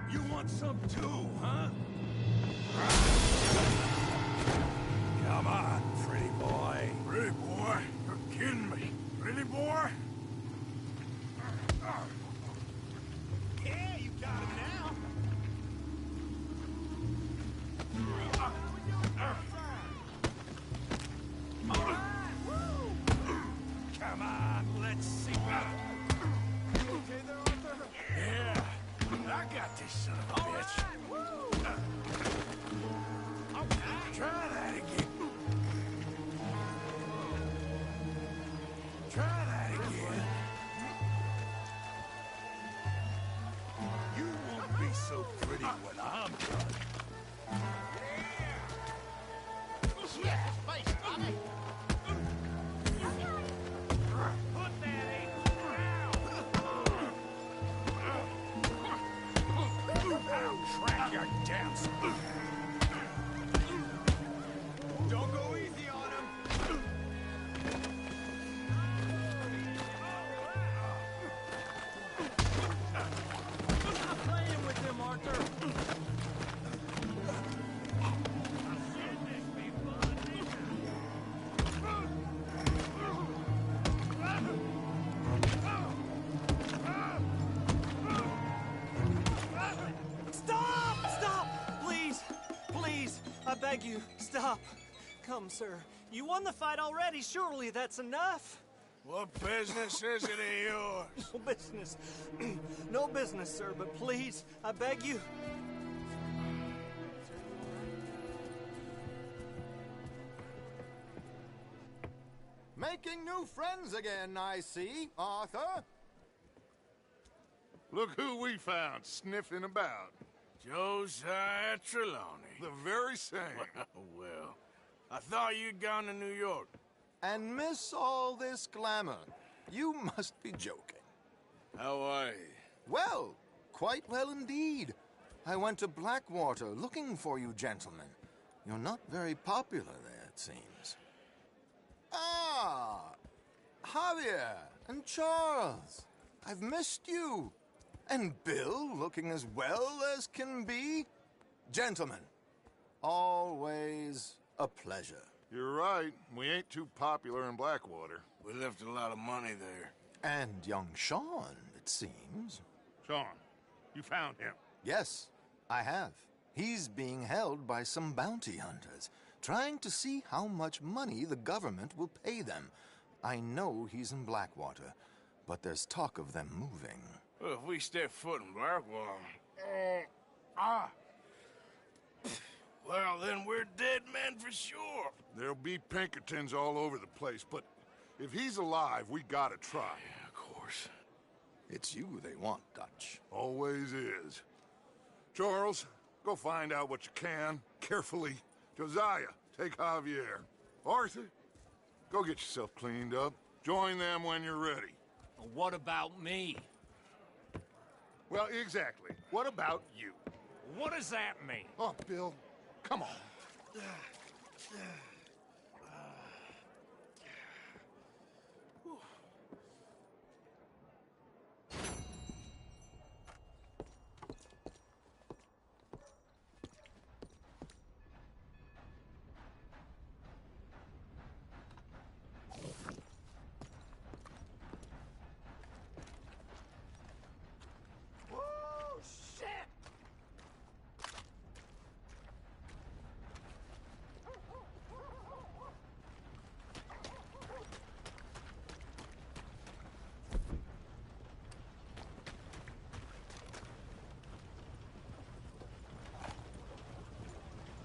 You want some too, huh? Come on, pretty boy. Pretty boy? You're kidding me. Pretty boy? Yeah, you got him now. Come on, let's see. Okay there, Arthur? Yeah, I got this son of a bitch. Try that again. Try that again. You won't be so pretty when I'm done. Yeah, face, Tommy. Put that ankle down. I'll track your dance. Don't go easy on him. Stop playing with him, Arthur. Stop! Stop! Please! Please! I beg you, stop. Come, sir. You won the fight already. Surely that's enough. What business is it of yours? No business. No business, sir, but please, I beg you. Making new friends again, I see, Arthur. Look who we found sniffing about. Josiah Trelawney. The very same. Well, I thought you'd gone to New York. And miss all this glamour. You must be joking. How are you? Well, quite well indeed. I went to Blackwater looking for you gentlemen. You're not very popular there, it seems. Ah, Javier and Charles. I've missed you. And Bill looking as well as can be. Gentlemen, always a pleasure. You're right. We ain't too popular in Blackwater. We left a lot of money there. And young Sean, it seems. Sean, you found him. Yes, I have. He's being held by some bounty hunters, trying to see how much money the government will pay them. I know he's in Blackwater, but there's talk of them moving. Well, if we step foot in Blackwater... Well, then we're dead men for sure. There'll be Pinkertons all over the place, but if he's alive, we gotta try. Yeah, of course. It's you they want, Dutch. Always is. Charles, go find out what you can, carefully. Josiah, take Javier. Arthur, go get yourself cleaned up. Join them when you're ready. What about me? Well, exactly. What about you? What does that mean? Oh, Bill, come on. Oh, shit!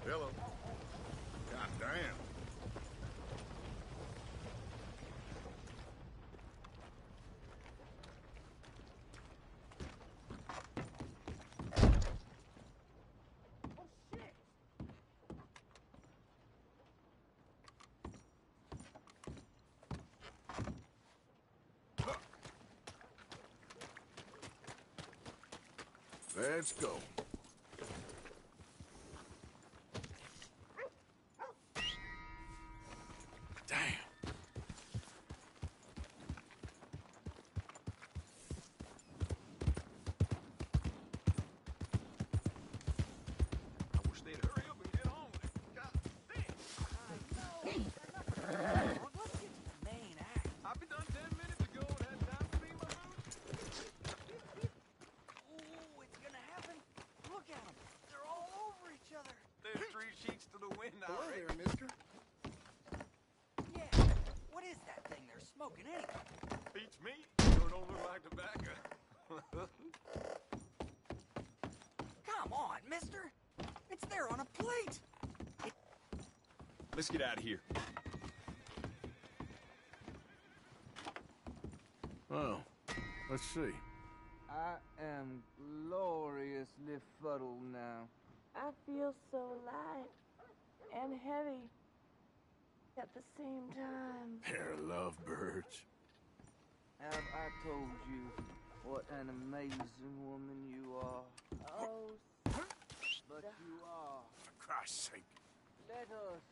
Hello. God damn. Let's go. Damn. Beats me. So it don't look like tobacco. Come on, mister. It's there on a plate. Let's get out of here. Oh, let's see. I am gloriously fuddled now. I feel so light and heavy at the same time. They're lovebirds. Have I told you what an amazing woman you are? Oh, But you are. For Christ's sake. Let us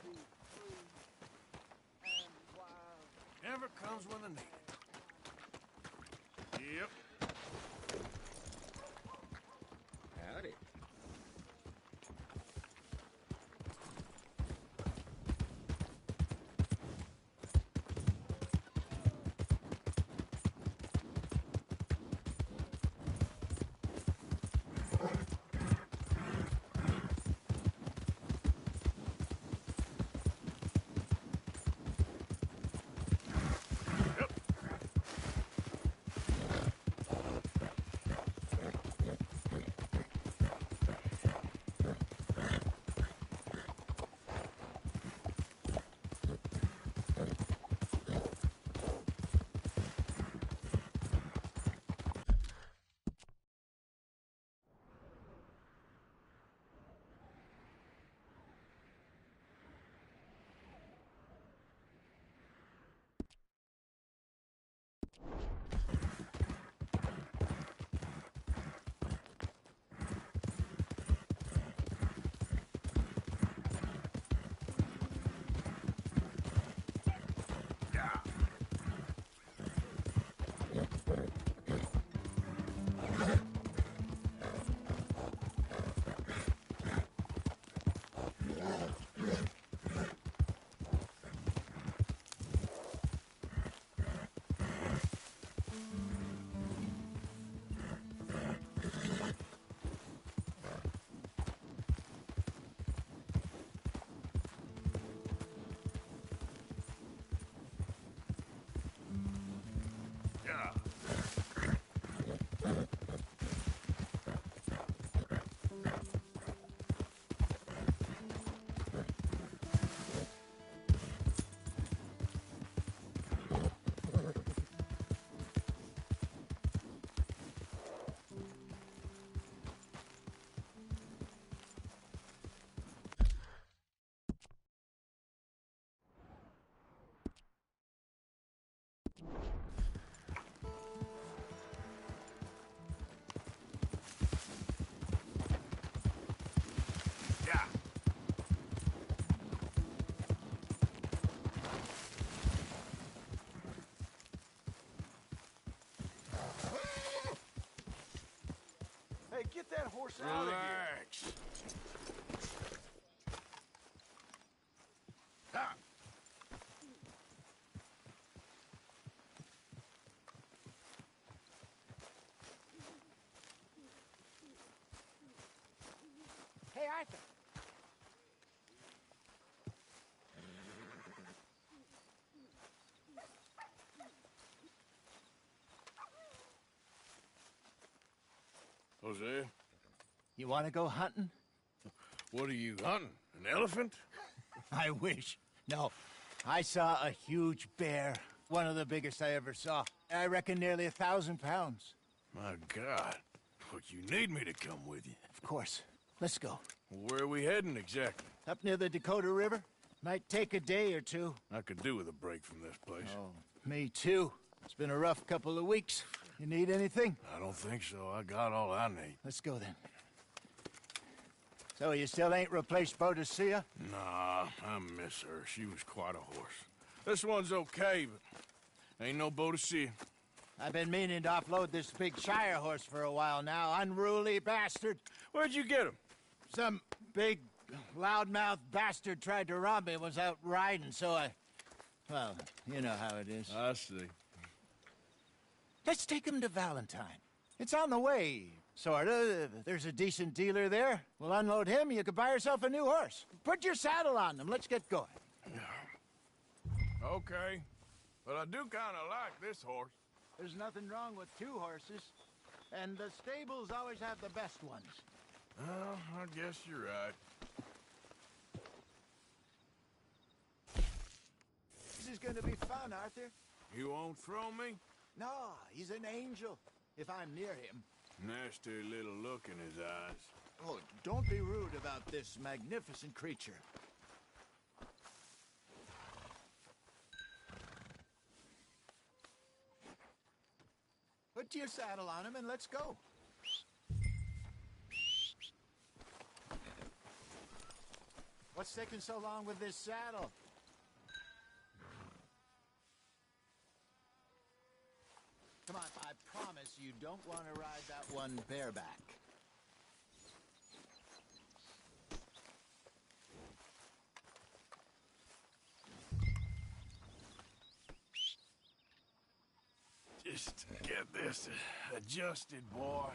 be free and wild. Never comes when they need it. Yep. Howdy. Hey, get that horse out of here. Relax. Ha! Hey, Arthur. Jose, You want to go hunting? what are you hunting? An elephant? I wish. No. I saw a huge bear. One of the biggest I ever saw. I reckon nearly 1,000 pounds. My God. But you need me to come with you. Of course. Let's go. Where are we heading exactly? Up near the Dakota River. Might take a day or two. I could do with a break from this place. Oh, me too. It's been a rough couple of weeks. You need anything? I don't think so. I got all I need. Let's go then. So you still ain't replaced Boadicea? Nah, I miss her. She was quite a horse. This one's okay, but ain't no Boadicea. I've been meaning to offload this big Shire horse for a while now. Unruly bastard. Where'd you get him? Some big, loudmouth bastard tried to rob me and was out riding, so I... Well, you know how it is. I see. Let's take him to Valentine. It's on the way, sorta. There's a decent dealer there. We'll unload him, you could buy yourself a new horse. Put your saddle on them, let's get going. Okay. But I do kind of like this horse. There's nothing wrong with two horses. And the stables always have the best ones. Well, I guess you're right. This is gonna be fun, Arthur. You won't throw me? No, he's an angel, if I'm near him. Nasty little look in his eyes. Oh, don't be rude about this magnificent creature. Put your saddle on him and let's go. What's taking so long with this saddle? Come on, I promise you don't want to ride that one bareback. Just get this adjusted, boy.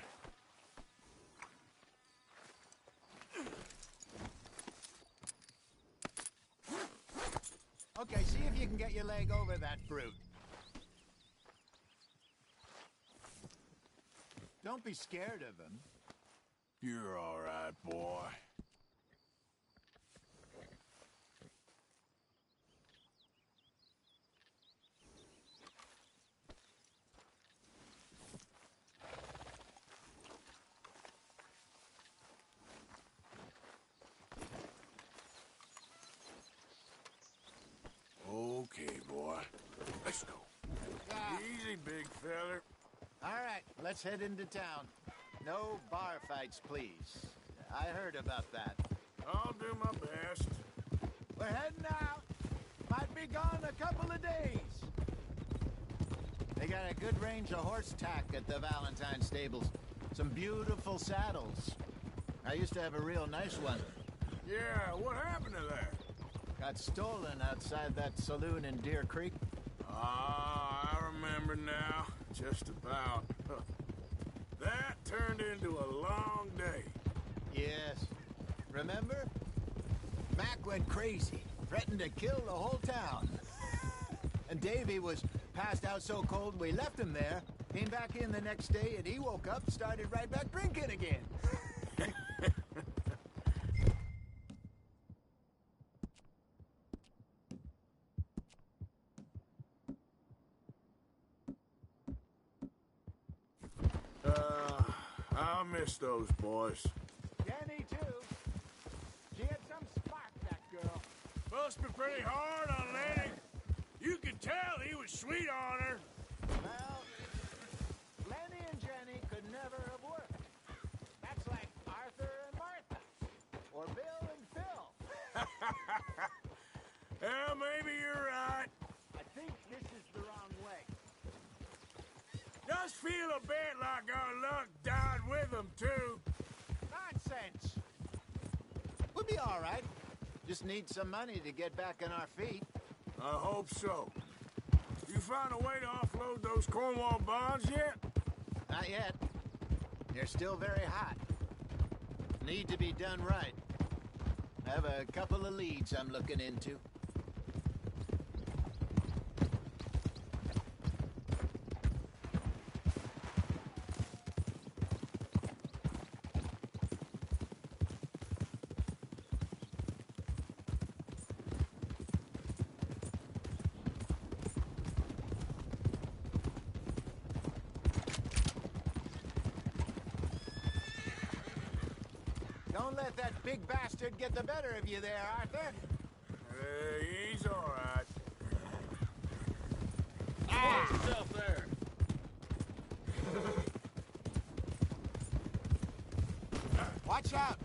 Okay, see if you can get your leg over that brute. Don't be scared of him. You're all right, boy. Okay, boy. Let's go. Easy, big feller. All right, let's head into town. No bar fights, please. I heard about that. I'll do my best. We're heading out. Might be gone a couple of days. They got a good range of horse tack at the Valentine stables. Some beautiful saddles. I used to have a real nice one. Yeah, what happened to that? Got stolen outside that saloon in Deer Creek. Ah, I remember now. Just about. That turned into a long day. Yes. Remember? Mac went crazy, threatened to kill the whole town. And Davy was passed out so cold we left him there, came back in the next day, and he woke up, started right back drinking again. I'll miss those boys. Danny, too. She had some spark, that girl. Must be pretty hard on Lenny. You could tell he was sweet on her. Well, Lenny and Jenny could never have worked. That's like Arthur and Martha. Or Bill and Phil. Well, maybe you're right. I think this is the wrong way. Does feel a bit like our luck died with them, too. Nonsense. We'll be all right. Just need some money to get back on our feet. I hope so. You find a way to offload those Cornwall bonds yet? Not yet. They're still very hot. Need to be done right. I have a couple of leads I'm looking into. Don't let that big bastard get the better of you there, Arthur. He's all right. Watch yourself there. Watch out.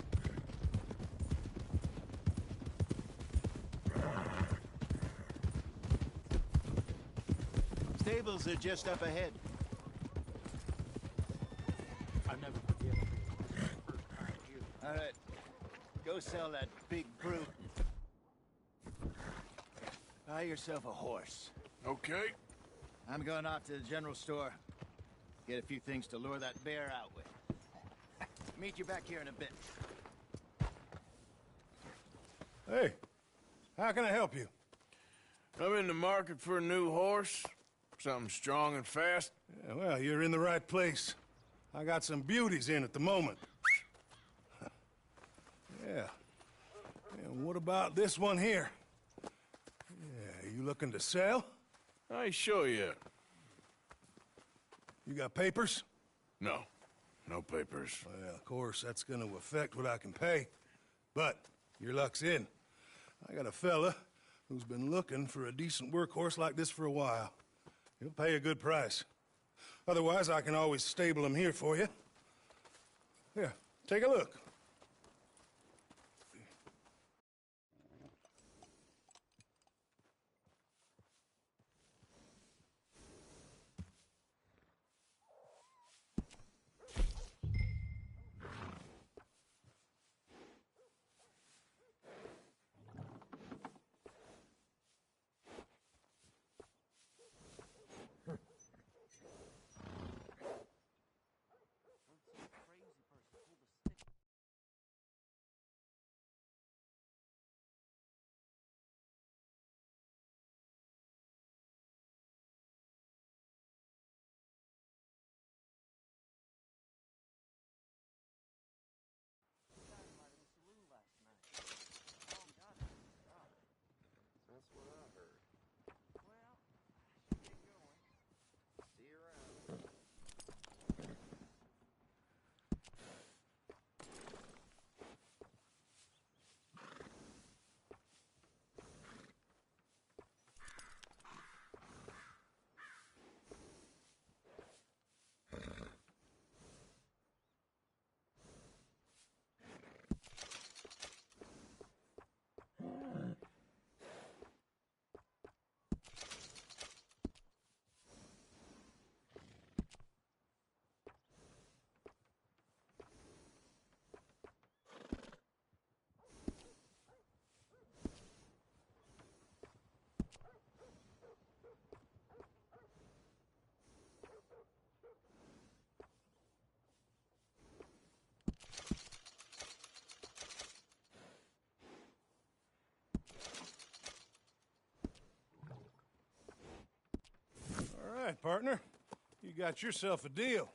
Stables are just up ahead. I'll never forget it. All right. Go sell that big brute. Buy yourself a horse. Okay. I'm going off to the general store. Get a few things to lure that bear out with. Meet you back here in a bit. Hey, how can I help you? I'm in the market for a new horse. Something strong and fast. Yeah, well, you're in the right place. I got some beauties in at the moment. Yeah. And what about this one here? Yeah, you looking to sell? I ain't sure yet. You got papers? No. No papers. Well, of course, that's gonna affect what I can pay. But your luck's in. I got a fella who's been looking for a decent workhorse like this for a while. He'll pay a good price. Otherwise, I can always stable him here for you. Here, take a look. All right, partner. You got yourself a deal.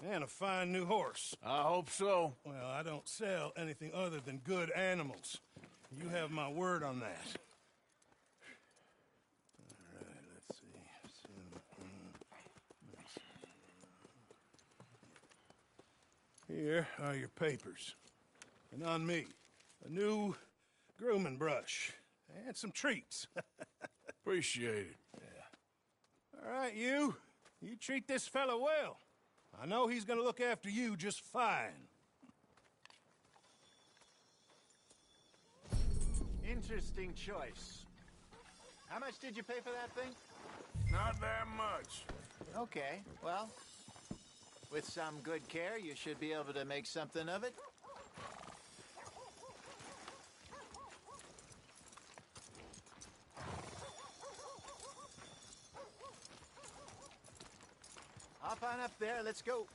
And a fine new horse. I hope so. Well, I don't sell anything other than good animals. You have my word on that. All right, let's see. Here are your papers. And on me, a new grooming brush. And some treats. Appreciate it. All right, you. You treat this fella well. I know he's gonna look after you just fine. Interesting choice. How much did you pay for that thing? Not that much. Okay, well, with some good care, you should be able to make something of it. Hop on up there, let's go.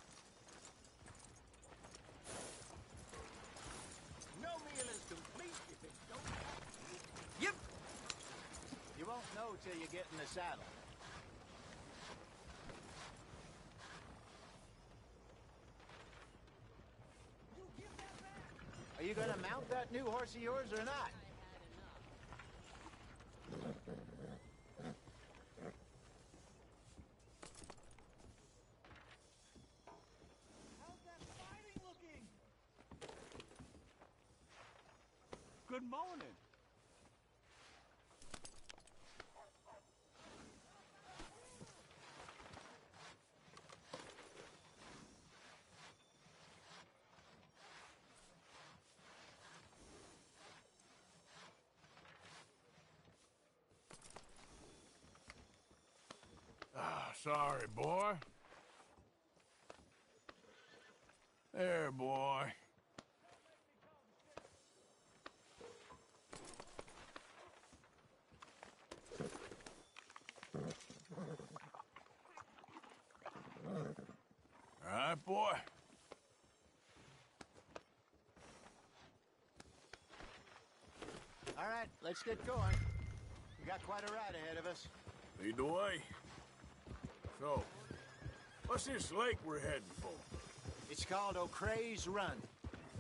No meal is complete if it don't have. Yep. You won't know till you get in the saddle. Are you gonna mount that new horse of yours or not? Good morning. Ah, sorry, boy. There, boy. All right, boy. All right, let's get going. We got quite a ride ahead of us. Lead the way. So, what's this lake we're heading for? It's called O'Creagh's Run,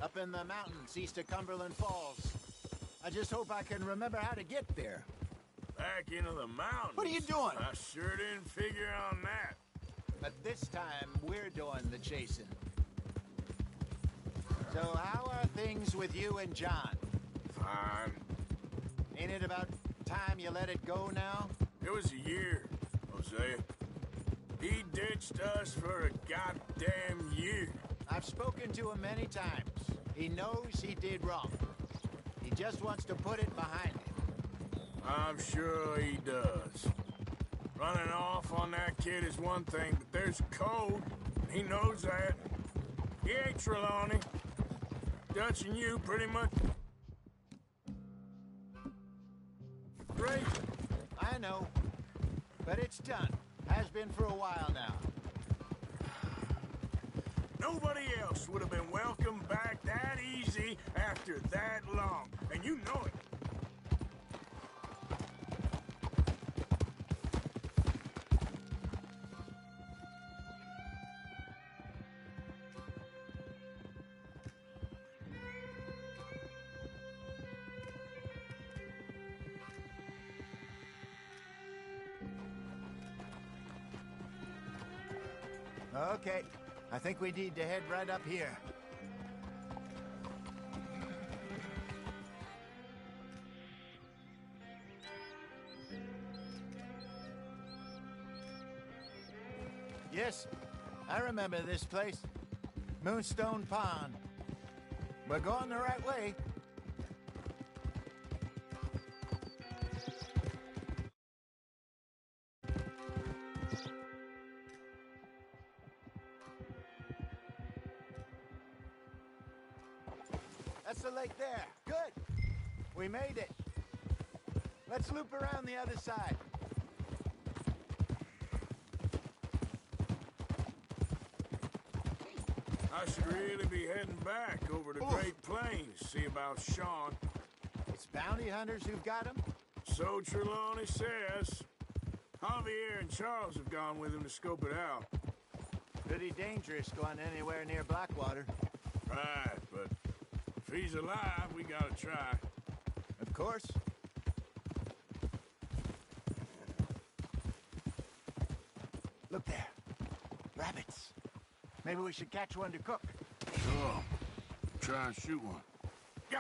up in the mountains east of Cumberland Falls. I just hope I can remember how to get there. Back into the mountains? What are you doing? I sure didn't figure on that. But this time, we're doing the chasing. So how are things with you and John? Fine. Ain't it about time you let it go now? It was a year, Hosea. He ditched us for a goddamn year. I've spoken to him many times. He knows he did wrong. He just wants to put it behind him. I'm sure he does. Running off on that kid is one thing, but there's code. He knows that. He ain't Trelawney. Dutch and you pretty much... Great. I know. But it's done. Has been for a while now. Nobody else would have been welcomed back that easy after that long. And you know it. Okay. I think we need to head right up here. Yes, I remember this place. Moonstone Pond. We're going the right way. That's the lake there. Good. We made it. Let's loop around the other side. I should really be heading back over to Great Plains, see about Sean. It's bounty hunters who've got him? So Trelawney says. Javier and Charles have gone with him to scope it out. Pretty dangerous going anywhere near Blackwater. Right, but if he's alive, we gotta try. Of course. Look there. Rabbits. Maybe we should catch one to cook. Sure. Try and shoot one. Go!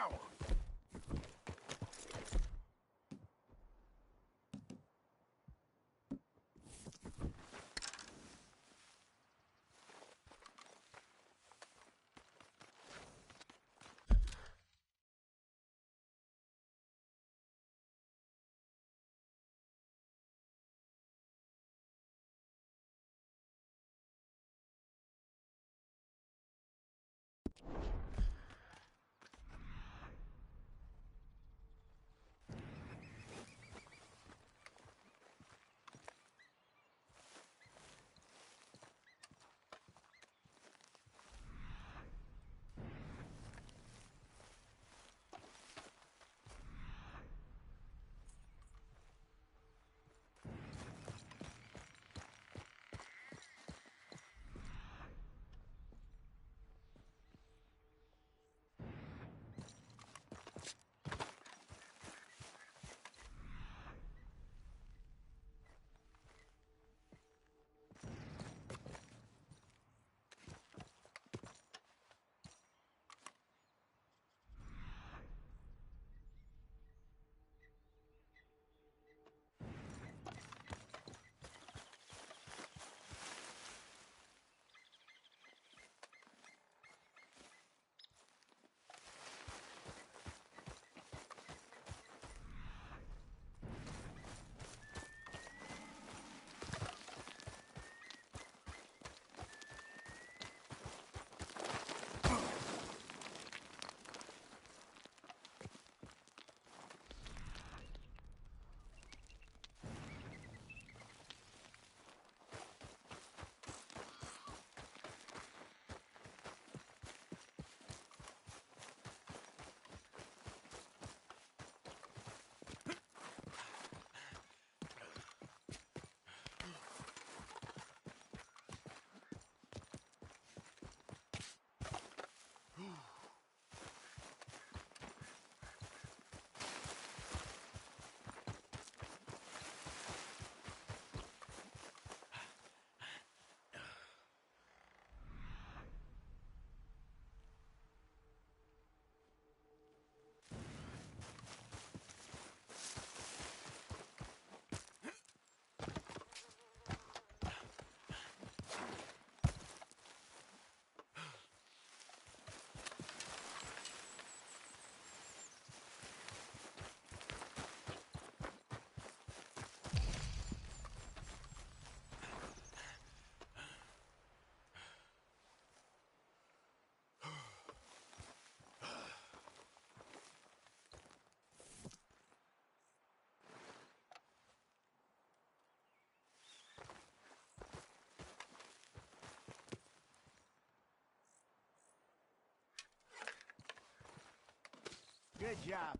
Good job.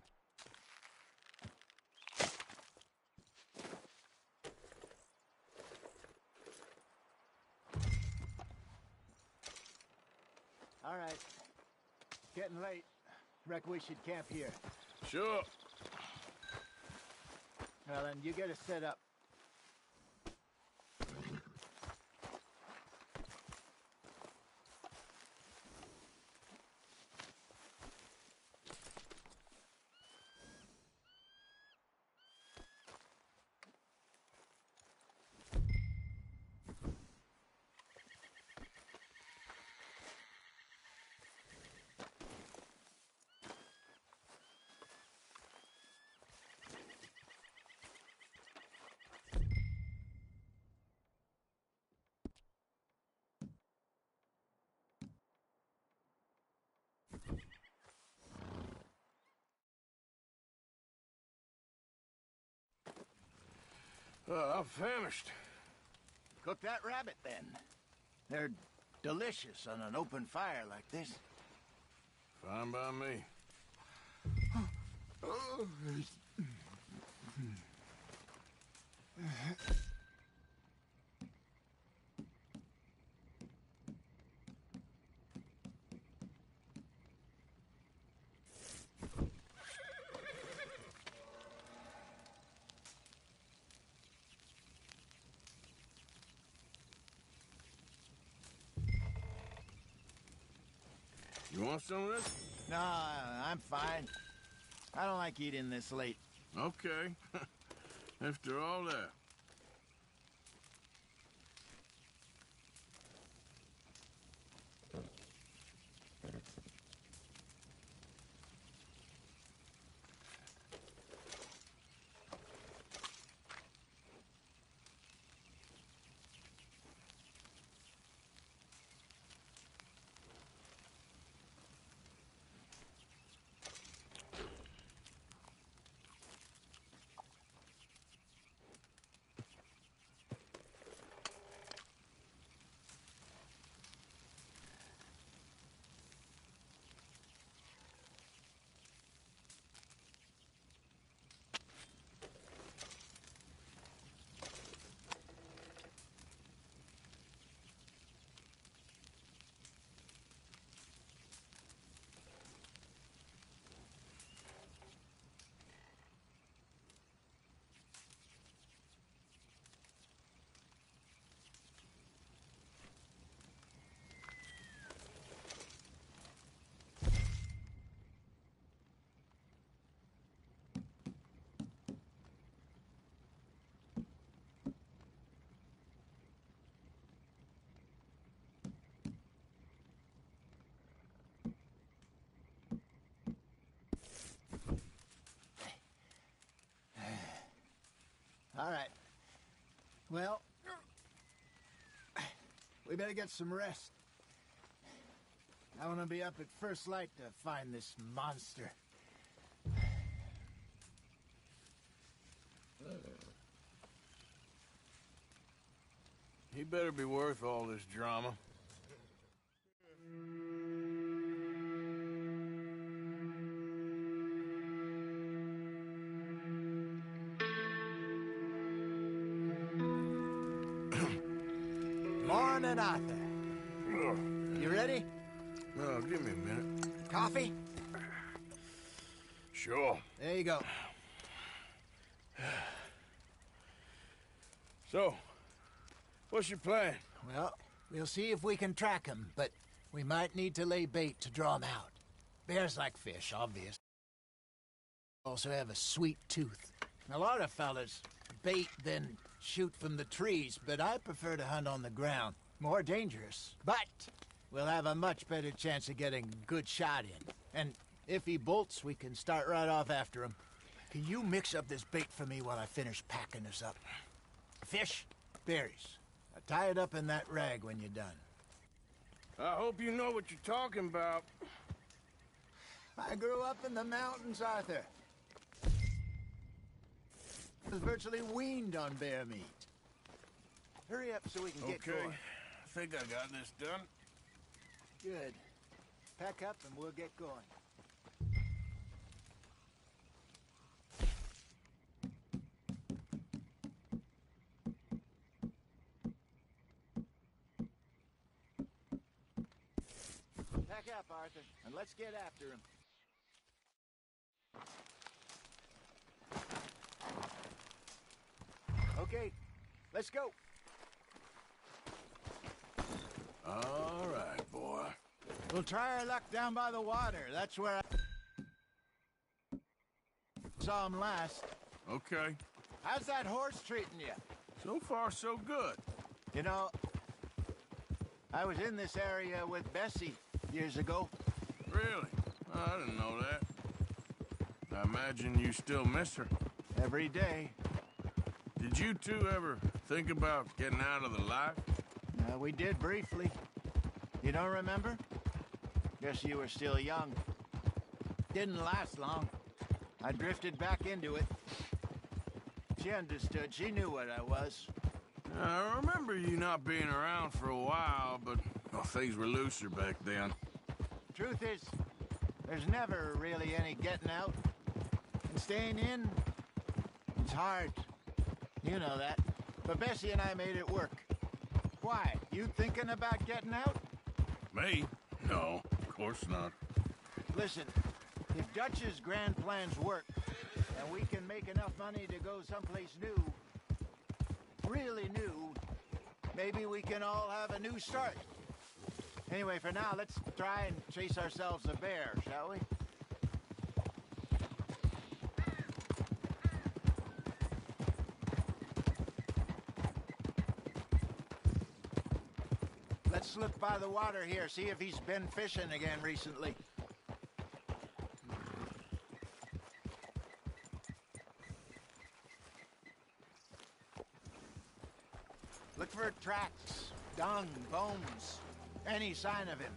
All right. Getting late. Reckon we should camp here. Sure. Well, then, you get us set up. I'm famished. Cook that rabbit, then. They're delicious on an open fire like this. Fine by me. You want some of this? No, I'm fine. I don't like eating this late. Okay. After all that. All right. Well, we better get some rest. I want to be up at first light to find this monster. He better be worth all this drama. Morning, Arthur. You ready? No, give me a minute. Coffee? Sure. There you go. So, what's your plan? Well, we'll see if we can track him, but we might need to lay bait to draw him out. Bears like fish, obvious. Also have a sweet tooth. A lot of fellas bait, then shoot from the trees, but I prefer to hunt on the ground. More dangerous, but we'll have a much better chance of getting a good shot in. And if he bolts, we can start right off after him. Can you mix up this bait for me while I finish packing this up? Fish, berries. Tie it up in that rag when you're done. I hope you know what you're talking about. I grew up in the mountains, Arthur. I was virtually weaned on bear meat. Hurry up so we can get going. I think I got this done. Good. Pack up and we'll get going. Pack up, Arthur, and let's get after him. Okay, let's go. All right, boy. We'll try our luck down by the water. That's where I saw him last. Okay. How's that horse treating you? So far, so good. You know, I was in this area with Bessie years ago. Really? I didn't know that. I imagine you still miss her. Every day. Did you two ever think about getting out of the life? We did briefly. You don't remember? Guess you were still young. Didn't last long. I drifted back into it. She understood. She knew what I was. I remember you not being around for a while, but well, things were looser back then. Truth is, there's never really any getting out. And staying in, it's hard. You know that. But Bessie and I made it work. Why? You thinking about getting out? Me? No, of course not. Listen, if Dutch's grand plans work, and we can make enough money to go someplace new, really new, maybe we can all have a new start. Anyway, for now, let's try and chase ourselves a bear, shall we? Let's look by the water here, see if he's been fishing again recently. Look for tracks, dung, bones, any sign of him.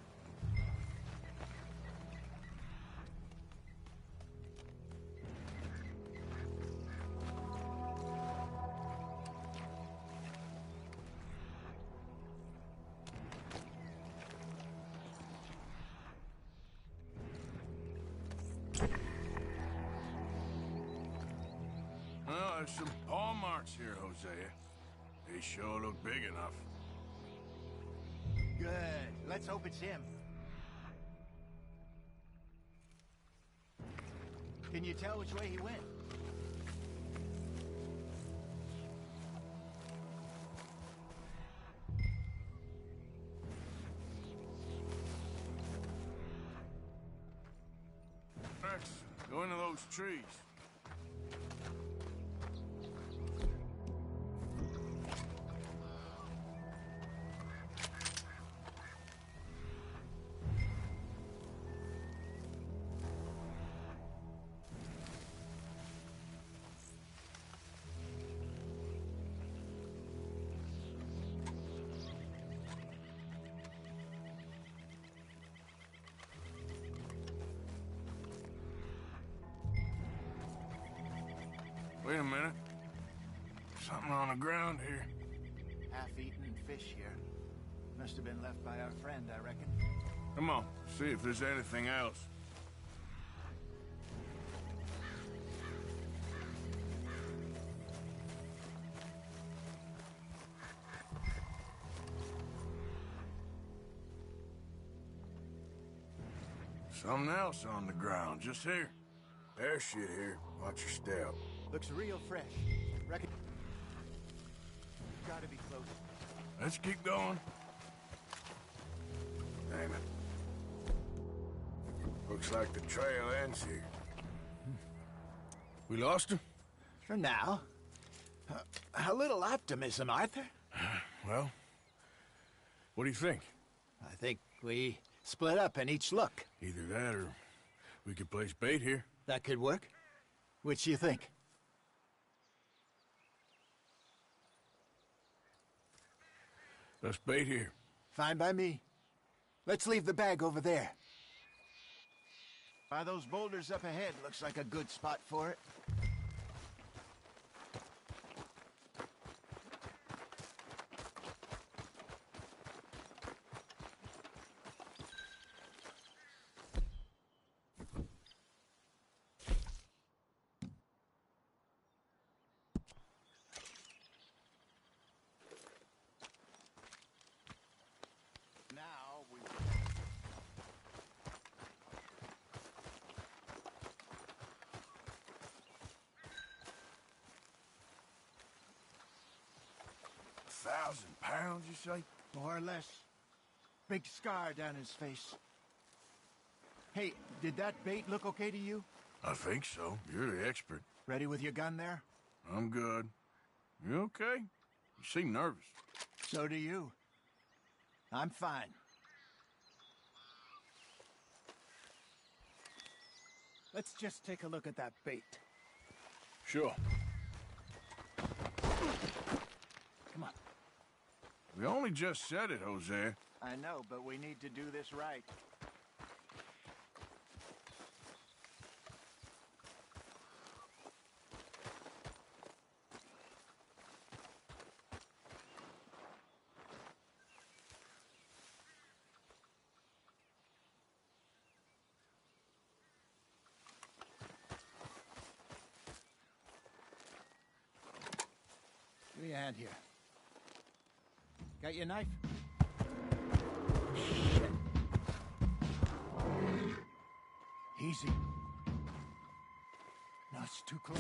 Well, there's some paw marks here, Hosea. They sure look big enough. Good. Let's hope it's him. Can you tell which way he went? Max, go into those trees. Wait a minute. Something on the ground here. Half-eaten fish here. Must have been left by our friend, I reckon. Come on, see if there's anything else. Something else on the ground, just here. There's shit here. Watch your step. Looks real fresh. Reckon... Gotta be close. Let's keep going. Damn it. Looks like the trail ends here. We lost him? For now. A little optimism, Arthur. Well, what do you think? I think we split up and each look. Either that or we could place bait here. That could work. Which do you think? Let's bait here. Fine by me. Let's leave the bag over there. By those boulders up ahead, looks like a good spot for it. Now we... pounds, you say? More or less. Big scar down his face. Hey, did that bait look okay to you? I think so. You're the expert. Ready with your gun there? I'm good. You okay? You seem nervous. So do you. I'm fine. Let's just take a look at that bait. Sure. Come on. We only just said it, Jose. I know, but we need to do this right. Give me a hand here. Got your knife? Shit. Easy. No, it's too close.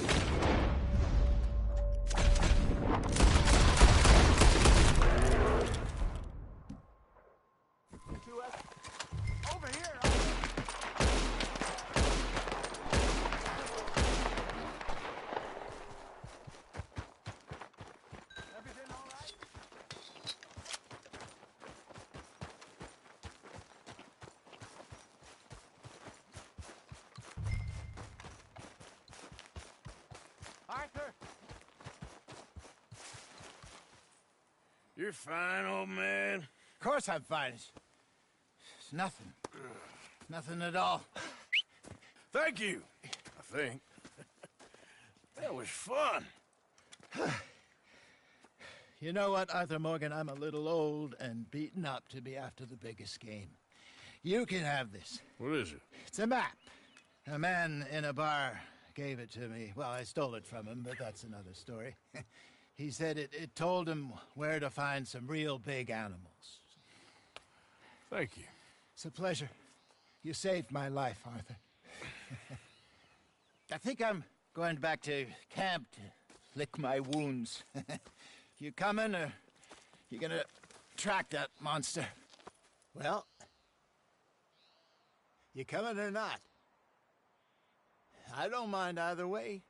Over here! Everything all right? Arthur! You're fine, old man. Of course I'm fine. It's nothing. Nothing at all. Thank you, I think. That was fun. You know what, Arthur Morgan? I'm a little old and beaten up to be after the biggest game. You can have this. What is it? It's a map. A man in a bar gave it to me. Well, I stole it from him, but that's another story. He said it told him where to find some real big animals. Thank you. It's a pleasure. You saved my life, Arthur. I think I'm going back to camp to lick my wounds. You coming, or you gonna track that monster? Well, you coming or not? I don't mind either way.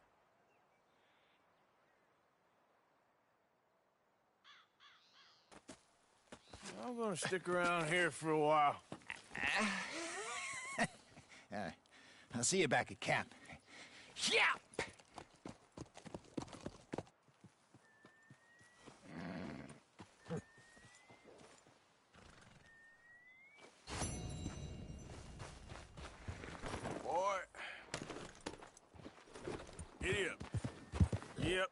I'm gonna stick around here for a while. All right. I'll see you back at camp. Yeah! Boy. Giddy up. Yep.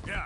Yeah.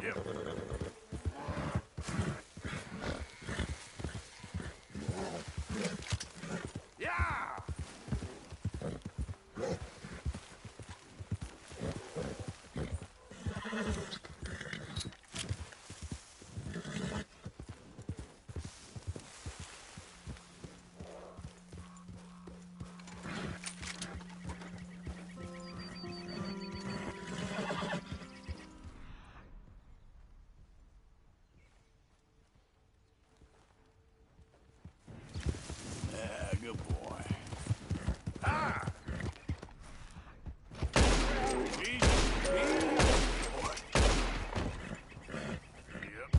Yeah! Yeah, good boy. Ah! Easy, easy, boy. Yep.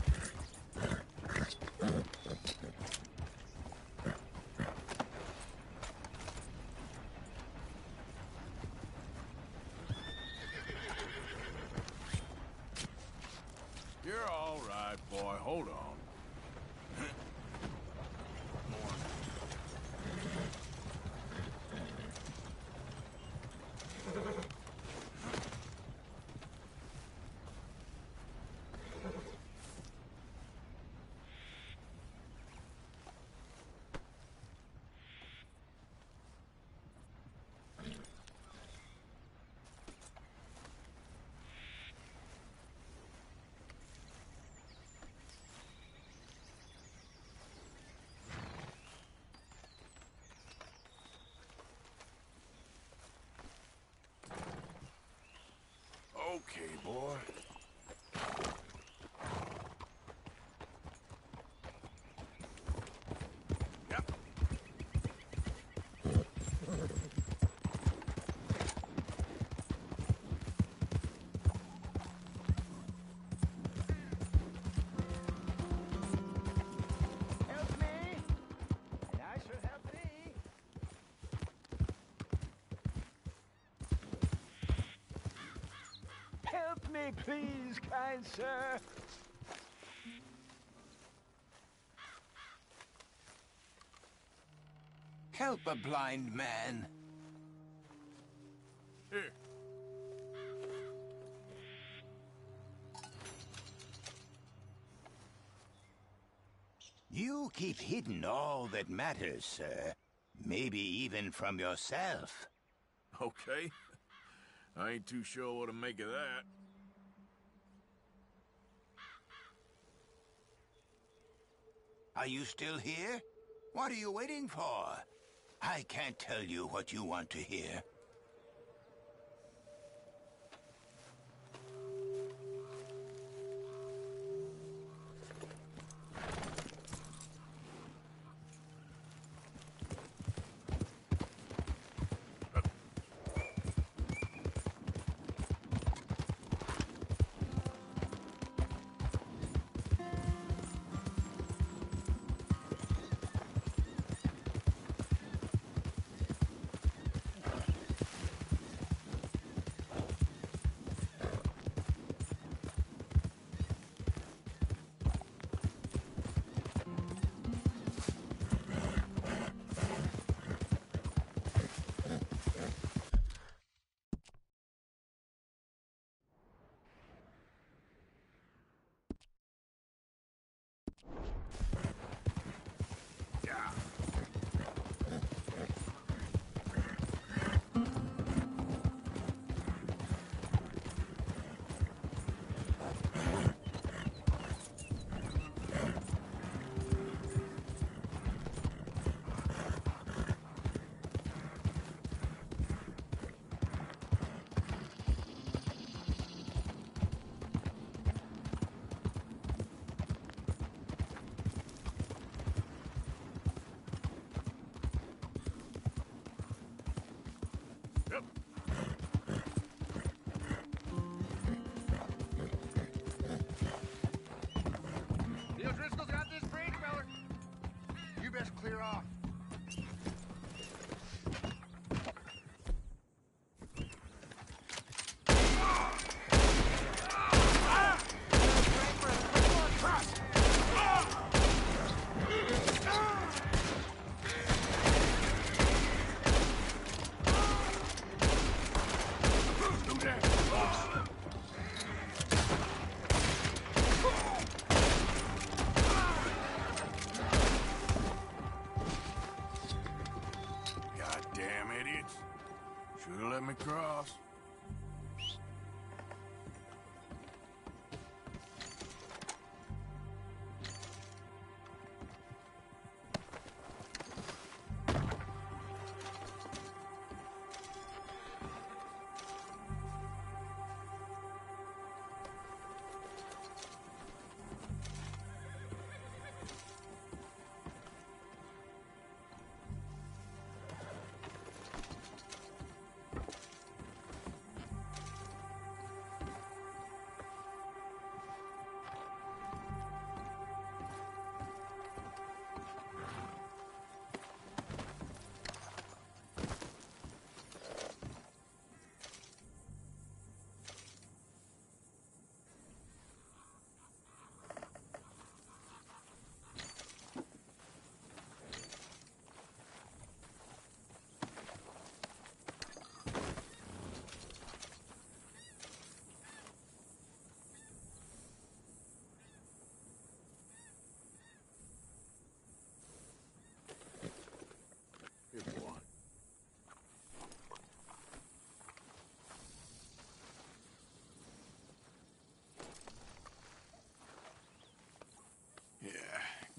You're all right, boy. Hold on. Okay, boy. Yep. Help me, and I shall help thee. Help me, please, kind sir. Help a blind man. Here. You keep hidden all that matters, sir. Maybe even from yourself. Okay. I ain't too sure what to make of that. Are you still here? What are you waiting for? I can't tell you what you want to hear. Yep. The O'Driscoll's got this bridge, feller. You best clear off.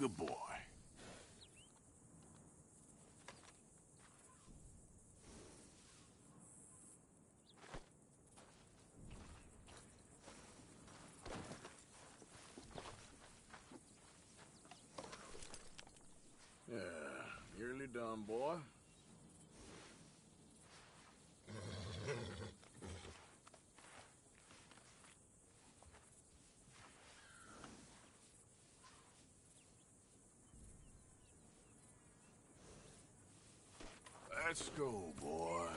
Good boy. Yeah, nearly done, boy. Let's go, boy.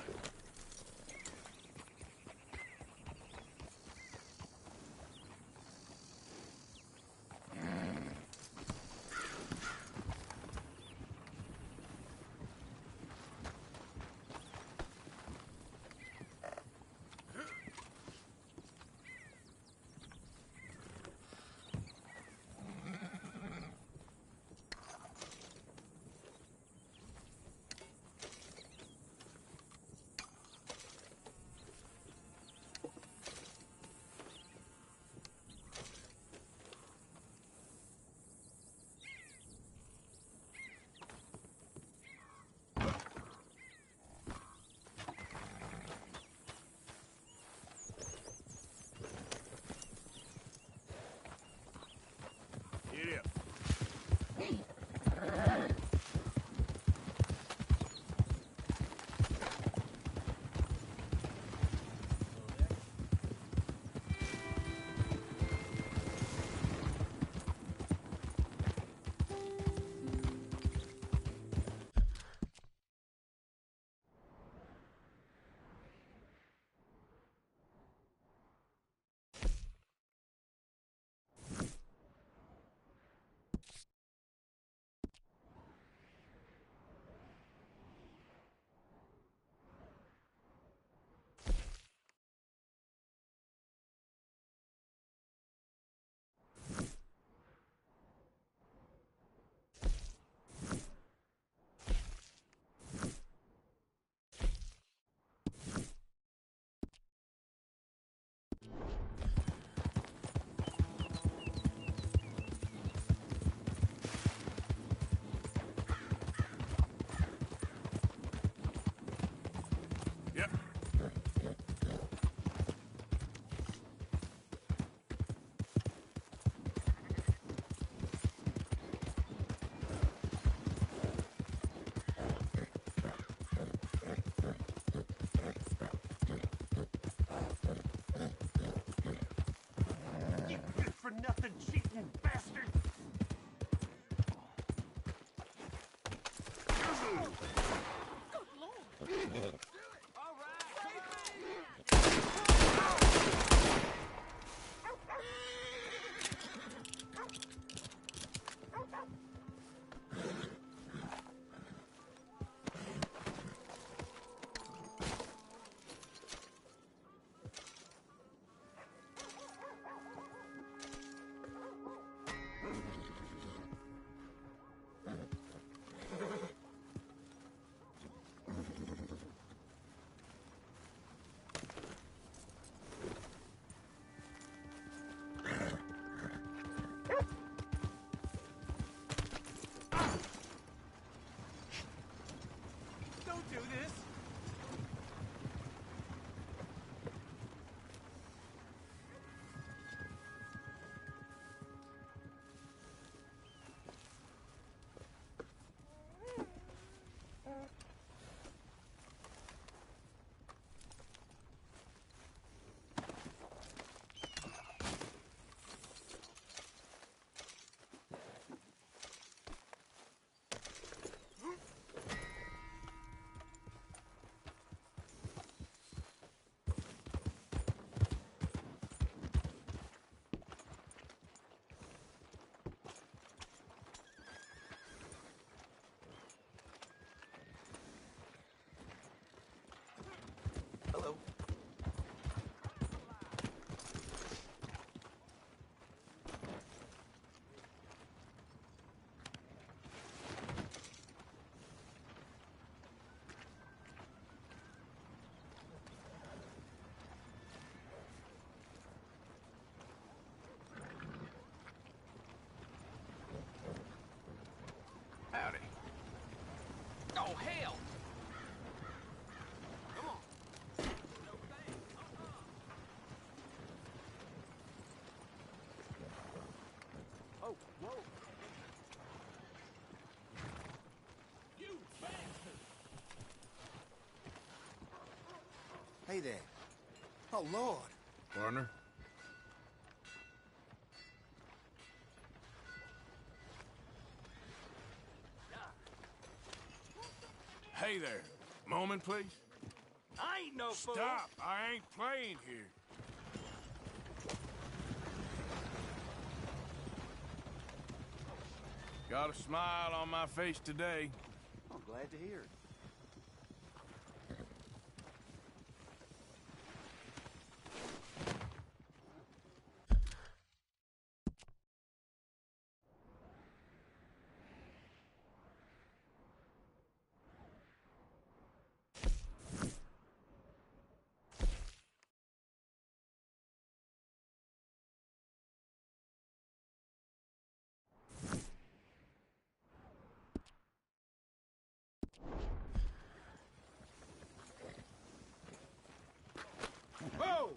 Get up. Yep. You good for nothing, cheating bastard! there. Oh, Lord. Partner? Hey there. Moment, please. I ain't no fool. Stop! I ain't playing here. Got a smile on my face today. I'm glad to hear it. Whoa!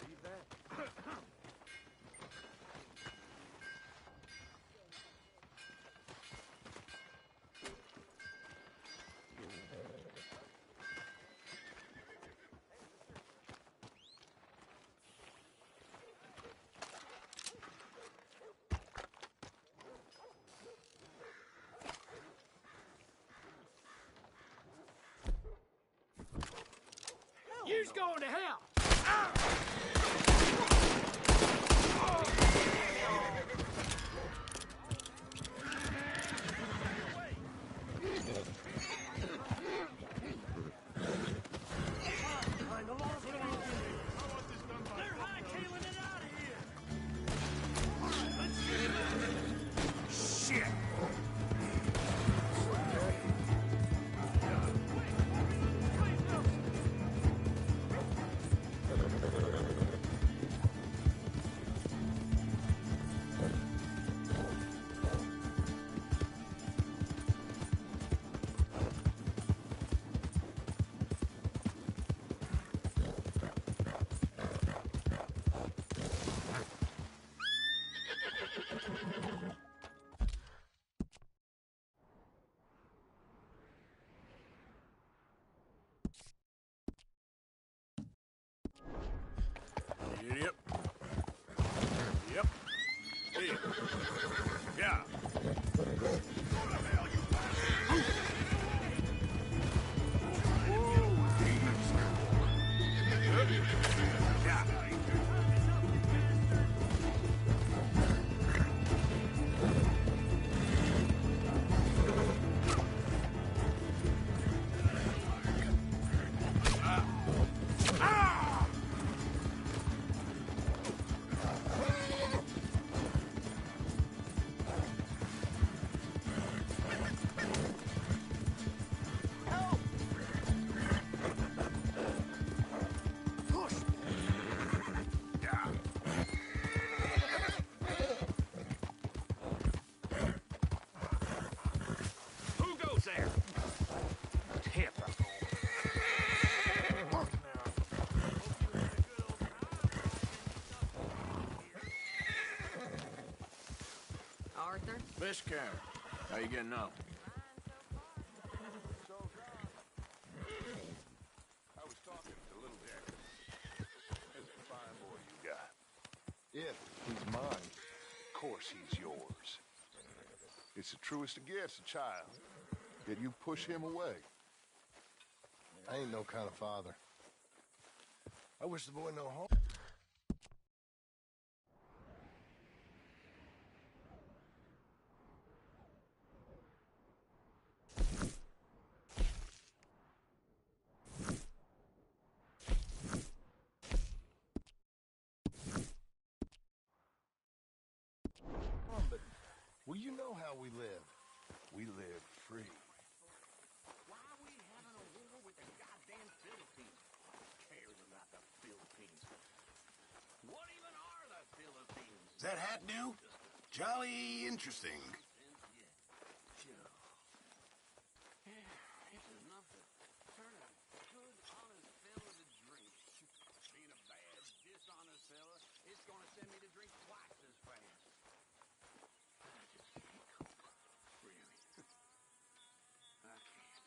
You's going to hell. They're hightailing it out of here. Shit! Yep. Yep. Hey. Yeah. Who goes there? Typical. Arthur? Miss Karen, how you getting on? I was talking to Little Dick. That's a fine boy you got. If he's mine, of course he's yours. It's the truest of gifts, a child. Yet you push him away. I ain't no kind of father. I wish the boy no harm. But, well, you know how we live. We live free. Why are we having a war with the goddamn Philippines? Who cares about the Philippines? What even are the Philippines? Is that hat new? Jolly interesting. It's enough to turn a good, honest fella to drink. Being a bad, dishonest fella, it's gonna send me to drink twice as fast. I just can't cope. Really. I can't.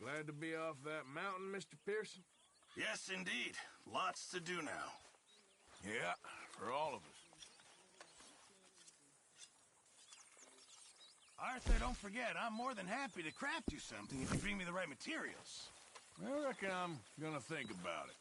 Glad to be off that mountain, Mr. Pearson? Yes, indeed. Lots to do now. Yeah, for all of us. Arthur, don't forget, I'm more than happy to craft you something if you bring me the right materials. I reckon I'm gonna think about it.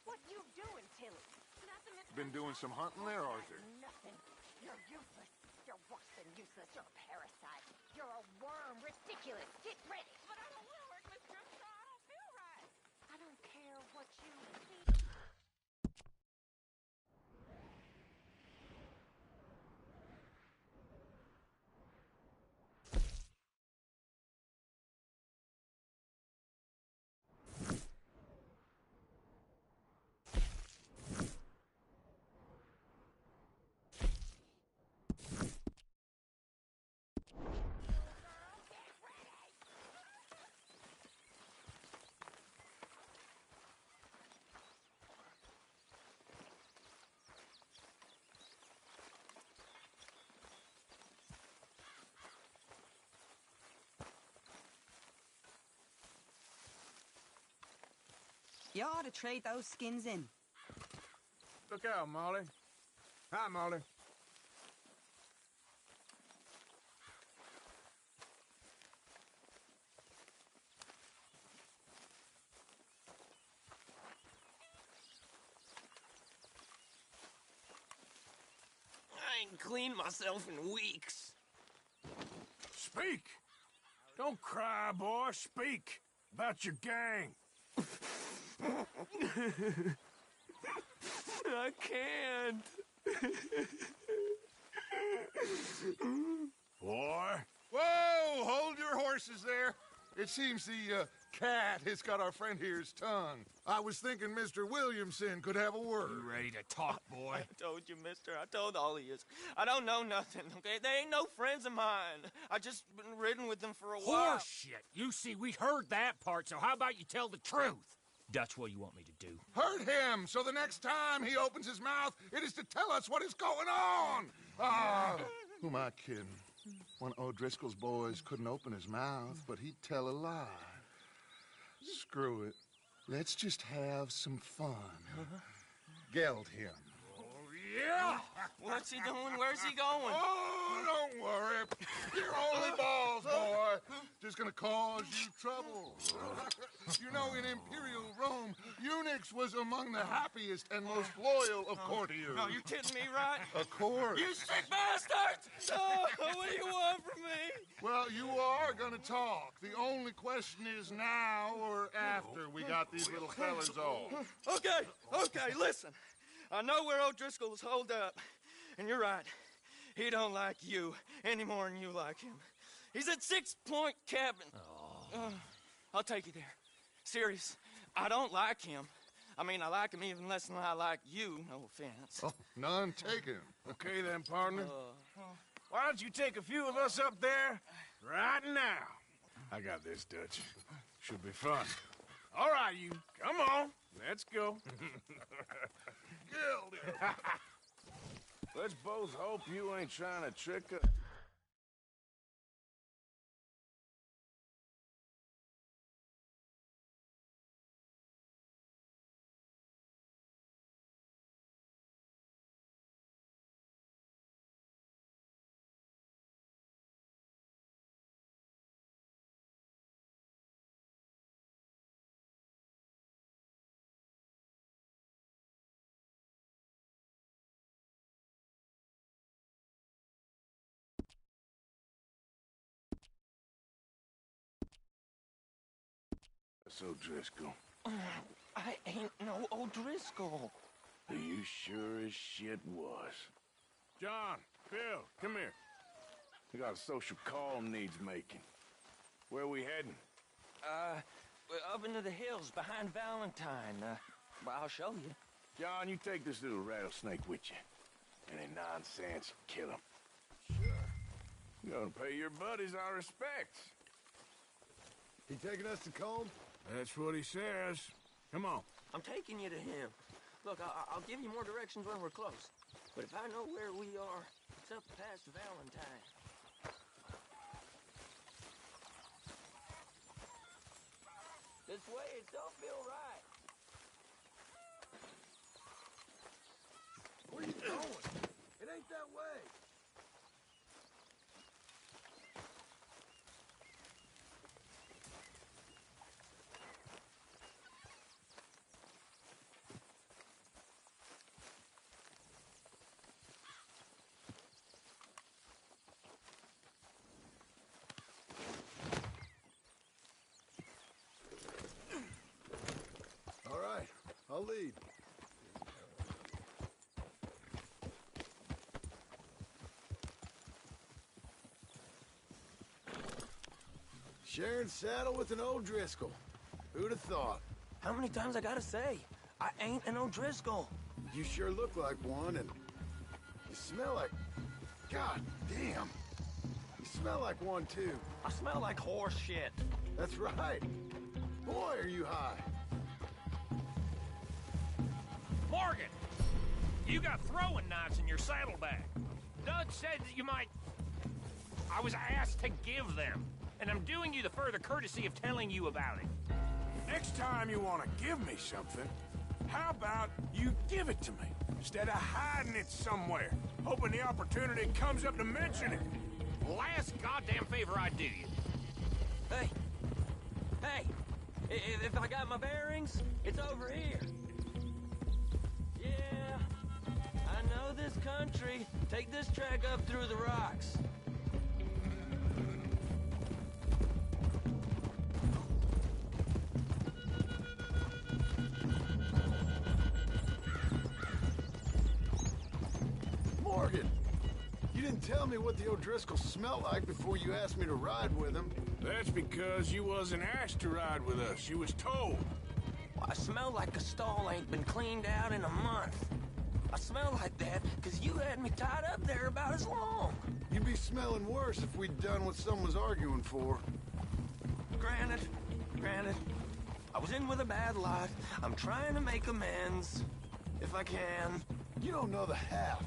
What you doing, Tilly? Been doing some hunting there, Arthur? Nothing. You're useless. You're worse than useless. You're a parasite. You're a worm. Ridiculous. Get ready. But I don't want to work, Miss Grimshaw. I don't feel right. I don't care what you feel. You ought to trade those skins in. Look out, Molly. Hi, Molly. I ain't cleaned myself in weeks. Speak! Don't cry, boy. Speak about your gang. I can't. Boy. Whoa! Hold your horses there. It seems the cat has got our friend here's tongue. I was thinking Mr. Williamson could have a word. You ready to talk, boy? I told you, mister. I told all of you. I don't know nothing, okay? They ain't no friends of mine. I just been ridden with them for a while. Horseshit. You see, we heard that part, so how about you tell the truth? That's what you want me to do. Hurt him, so the next time he opens his mouth, it is to tell us what is going on. Ah, who am I kidding? One of O'Driscoll's boys couldn't open his mouth, but he'd tell a lie. Screw it. Let's just have some fun. Geld him. Yeah! What's he doing? Where's he going? Oh, don't worry. You're only balls, boy. Just gonna cause you trouble. You know, in Imperial Rome, eunuchs was among the happiest and most loyal of courtiers. No, you kidding me, right? Of course. You sick bastard! Oh, what do you want from me? Well, you are gonna talk. The only question is now or after we got these little fellas off. Okay, listen. I know where O'Driscoll's holed up, and you're right. He don't like you any more than you like him. He's at 6 Point Cabin. I'll take you there. Serious. I don't like him. I mean, I like him even less than I like you, no offense. Oh, none taken. Okay then, partner. Why don't you take a few of us up there right now? I got this, Dutch. Should be fun. All right, you. Come on. Let's go. Let's both hope you ain't trying to trick us. That's O'Driscoll. I ain't no O'Driscoll. You sure as shit was. John, Bill, come here. We got a social call needs making. Where we heading? We're up into the hills behind Valentine. Well, I'll show you. John, you take this little rattlesnake with you. Any nonsense, kill him. Sure. You're gonna pay your buddies our respects. He taking us to Combe? That's what he says. Come on. I'm taking you to him. Look, I'll give you more directions when we're close. But if I know where we are, it's up past Valentine. This way, it don't feel right. Where you going? It ain't that way. All right, I'll lead. Sharing saddle with an O'Driscoll. Who'd have thought? How many times I gotta say? I ain't an O'Driscoll. You sure look like one, and you smell like... God damn. You smell like one, too. I smell like horse shit. That's right. Boy, are you high. Morgan! You got throwing knives in your saddlebag. Doug said that you might... I was asked to give them, and I'm doing you the further courtesy of telling you about it. Next time you want to give me something, how about you give it to me, instead of hiding it somewhere, hoping the opportunity comes up to mention it? Last goddamn favor I do you. Hey! Hey! If I got my bearings, it's over here. Yeah, I know this country. Take this track up through the rocks. Morgan! You didn't tell me what the O'Driscoll smelled like before you asked me to ride with him. That's because you wasn't asked to ride with us. You was told. Well, I smell like a stall ain't been cleaned out in a month. I smell like that because you had me tied up there about as long. You'd be smelling worse if we'd done what someone was arguing for. Granted. I was in with a bad lot. I'm trying to make amends, if I can. You don't know the half.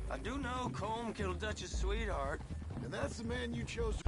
I do know Colm killed Dutch's sweetheart. And that's the man you chose to...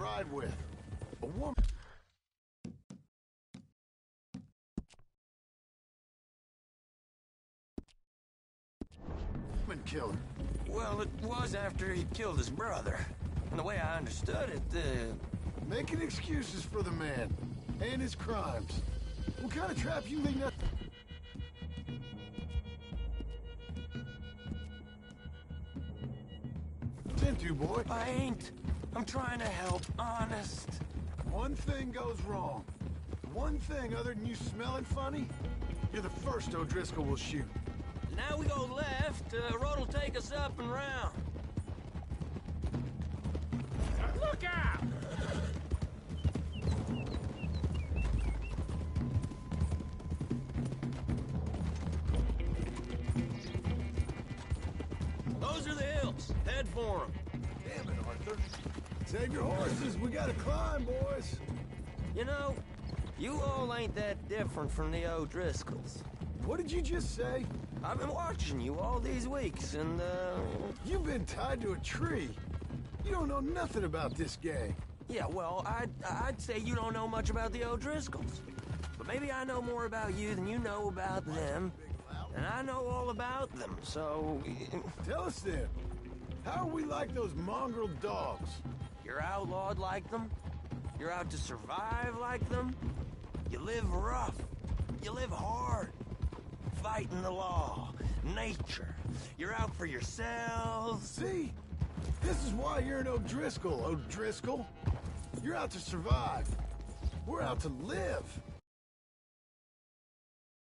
ride with. A woman killer. Well, it was after he killed his brother. And the way I understood it, Making excuses for the man and his crimes. What kind of trap you leading up? 10-2, boy. I ain't. I'm trying to help, honest. One thing goes wrong. One thing other than you smelling funny, you're the first O'Driscoll will shoot. Now we go left, road'll take us up and round. Look out! Those are the hills. Head for them. Damn it, Arthur. Save your horses. We gotta climb, boys. You know, you all ain't that different from the O'Driscolls. What did you just say? I've been watching you all these weeks, and, You've been tied to a tree. You don't know nothing about this gang. Yeah, well, I'd say you don't know much about the O'Driscolls. But maybe I know more about you than you know about them. And I know all about them, so... Tell us then. How are we like those mongrel dogs? You're outlawed like them? You're out to survive like them? You live rough. You live hard. Fighting the law. Nature. You're out for yourselves. See? This is why you're an O'Driscoll, O'Driscoll. You're out to survive. We're out to live.